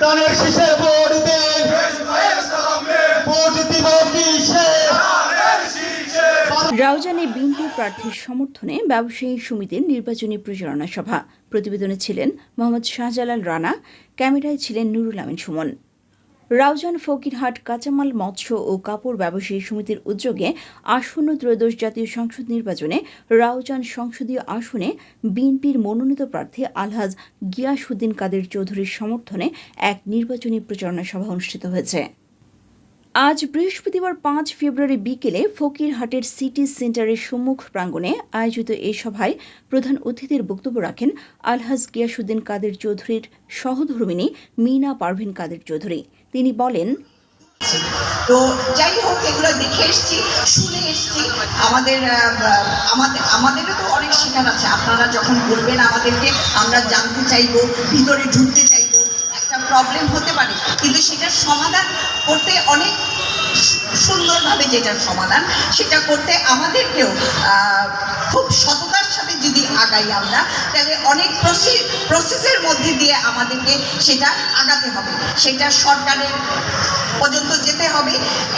ধানের শীষে ভোট দিন, ভোট দিব কিসে। রাউজানে বিএনপি প্রার্থীর সমর্থনে ব্যবসায়ী সমিতির নির্বাচনী প্রচারণা সভা। প্রতিবেদনে ছিলেন মোহাম্মদ শাহজালাল রানা, ক্যামেরায় ছিলেন নুরুল আমিন সুমন। রাউজান ফকিরহাট কাঁচামাল, মৎস্য ও কাপড় ব্যবসায়ী সমিতির উদ্যোগে আসন্ন ত্রয়োদশ জাতীয় সংসদ নির্বাচনে রাউজান সংসদীয় আসনে বিএনপির মনোনীত প্রার্থী আলহাজ গিয়াসউদ্দিন কাদের চৌধুরীর সমর্থনে এক নির্বাচনী প্রচারণা সভা অনুষ্ঠিত হয়েছে। আজ বৃহস্পতিবার 5 ফেব্রুয়ারি বিকেলে ফকিরহাটের সিটি সেন্টারের সম্মুখ প্রাঙ্গণে আয়োজিত এই সভায় প্রধান অতিথির বক্তব্য রাখেন আলহাজ গিয়াসউদ্দিন কাদের চৌধুরীর সহধর্মিণী মিনা পারভিন কাদের চৌধুরী। তিনি বলেন, তো যাই হোক, এগুলো দেখে এসছি, শুনে এসছি। আমাদেরও তো অনেক শেখার আছে। আপনারা যখন বলবেন আমাদেরকে, আমরা জানতে চাইবো, ভিতরে ঢুকতে চাইবো। একটা প্রবলেম হতে পারে, কিন্তু সেটার সমাধান করতে অনেক সুন্দরভাবে, যেটার সমাধান সেটা করতে আমাদেরকেও খুব সততার সাথে যদি আগাই আমরা, তাহলে অনেক প্রসেসের মধ্যে দিয়ে আমাদেরকে সেটা আগাতে হবে। সেটা সরকারের পর্যন্ত যেতে হবে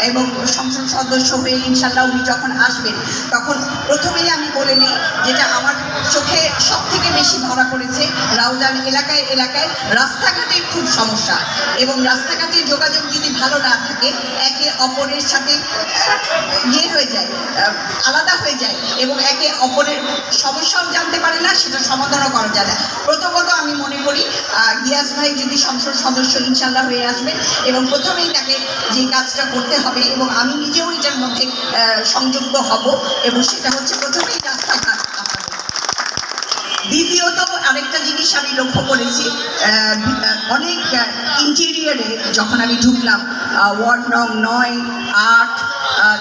এবং সংসদ সদস্য হয়ে ইনশাল্লাহ উনি যখন আসবেন, তখন প্রথমেই আমি বলে নিই, যেটা আমার চোখে সব থেকে বেশি ধরা পড়েছে, রাউজান এলাকায় রাস্তাঘাটের খুব সমস্যা, এবং রাস্তাঘাটের যোগাযোগ যদি ভালো না থাকে, একে অপরের সাথে হয়ে যায়, আলাদা হয়ে যায়, এবং একে অপরের সমস্যাও জানতে পারে না, সেটা সমাধানও করা যায় না। প্রথমত আমি মনে করি গিয়াস ভাই যদি সংসদ সদস্য ইনশাল্লাহ হয়ে আসবেন, এবং প্রথমেই তাকে যে কাজটা করতে হবে, এবং আমি নিজেও এটার মধ্যে সংযুক্ত হব, এবং সেটা হচ্ছে প্রথমেই রাস্তাঘাট। দ্বিতীয়ত আরেকটা জিনিস আমি লক্ষ্য করেছি, অনেক ইন্টেরিয়রে যখন আমি ঢুকলাম, ওয়ার্ড নং 9, 8,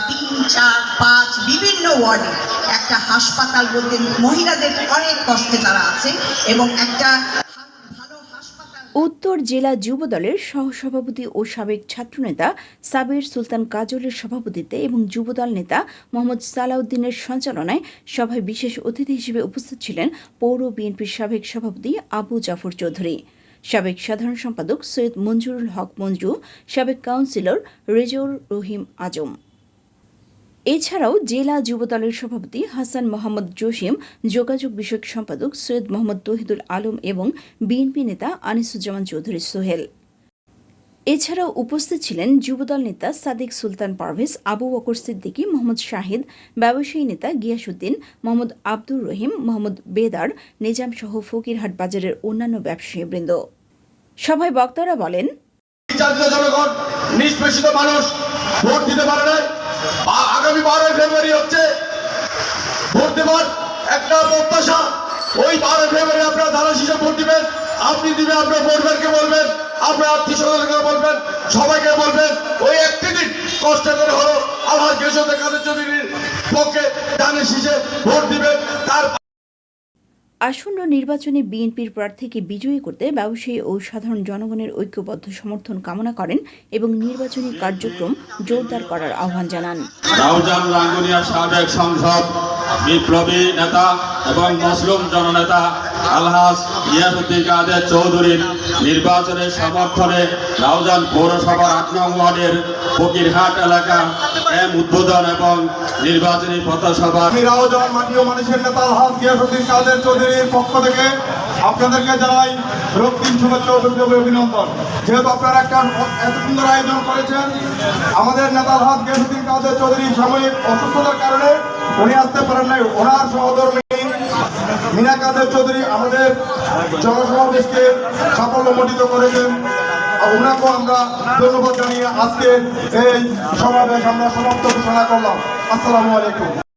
3, 4, 5 বিভিন্ন ওয়ার্ডে একটা হাসপাতাল বলতে মহিলাদের অনেক কষ্টে তারা আছে, এবং একটা উত্তর জেলা যুবদলের সহসভাপতি ও সাবেক ছাত্রনেতা সাবির সুলতান কাজলের সভাপতিত্বে এবং যুবদল নেতা মোহাম্মদ সালাউদ্দিনের সঞ্চালনায় সভায় বিশেষ অতিথি হিসেবে উপস্থিত ছিলেন পৌর বিএনপির সাবেক সভাপতি আবু জাফর চৌধুরী, সাবেক সাধারণ সম্পাদক সৈয়দ মঞ্জুরুল হক মঞ্জু, সাবেক কাউন্সিলর রেজৌর রহিম আজম। এছাড়াও জেলা যুবদলের সভাপতি হাসান মোহাম্মদ জসিম, যোগাযোগ বিষয়ক সম্পাদক সৈয়দ মোহাম্মদ তহিদুল আলম এবং বিএনপি নেতা আনিসুজ্জামান চৌধুরী সোহেল। এছাড়াও উপস্থিত ছিলেন যুবদল নেতা সাদিক সুলতান পারভেজ, আবু বকর সিদ্দিকী, মোহাম্মদ শাহিদ, ব্যবসায়ী নেতা গিয়াসউদ্দিন, মোহাম্মদ আব্দুর রহিম, মোহাম্মদ বেদার, নিজাম সহ ফকিরহাট বাজারের অন্যান্য ব্যবসায়ীবৃন্দ। সভায় বক্তারা বলেন, জনগণ নিষ্পেষিত মানুষ ভোট দিতে পারে না। আগামী 12 ফেব্রুয়ারি হচ্ছে ভোট দেবার একটা প্রত্যাশা। ওই 12 ফেব্রুয়ারি আপনারা ধানের শীষে ভোট দিবেন। আপনি দিবেন, আপনার পরিবারকে বলবেন, আপনার আত্মীয় স্বজনকে বলবেন, সবাইকে বলবেন, ওই একটি দিন কষ্ট করে হলো আলহাজ গিয়াসউদ্দিন কাদের চৌধুরীর পক্ষে ধানের শীষে ভোট দিবেন। তার আসন্ন নির্বাচনে বিএনপির প্রার্থীকে বিজয়ী করতে ব্যবসায়ী ও সাধারণ জনগণের ঐক্যবদ্ধ সমর্থন কামনা করেন এবং নির্বাচনী কার্যক্রম জোরদার করার আহ্বান জানান। রাউজান রাঙ্গুনিয়া সাবেক সংসদ বিপ্লবী নেতা এবং মুসলিম জননেতা আলহাজ গিয়াসউদ্দিন কাদের চৌধুরীর নির্বাচনের সমর্থনে রাউজান পৌরসভার 8 নং ওয়ার্ডের ফকিরহাট এলাকা উদ্বোধন এবং নির্বাচনী পথসভা। রাউজান মাটি ও মানুষের নেতা আলহাজ গিয়াসউদ্দিন কাদের চৌধুরীর পক্ষ থেকে আপনাদেরকে জানাই রক্তিম শুভেচ্ছা ও অভিনন্দন। যেহেতু আপনারা একটা এত সুন্দর আয়োজন করেছেন, আমাদের নেতা আলহাজ গিয়াসউদ্দিন কাদের চৌধুরী সাময়িক অসুস্থতার কারণে উনি আসতে পারেন নাই। ওনার সহধর্মিণী মিনা কাদের চৌধুরী আমাদের জনসমাবেশকে সাফল্যমণ্ডিত করেছেন। ওনাকেও আমরা ধন্যবাদ জানিয়ে আজকে এই সমাবেশ আমরা সমাপ্ত ঘোষণা করলাম। আসসালামু আলাইকুম।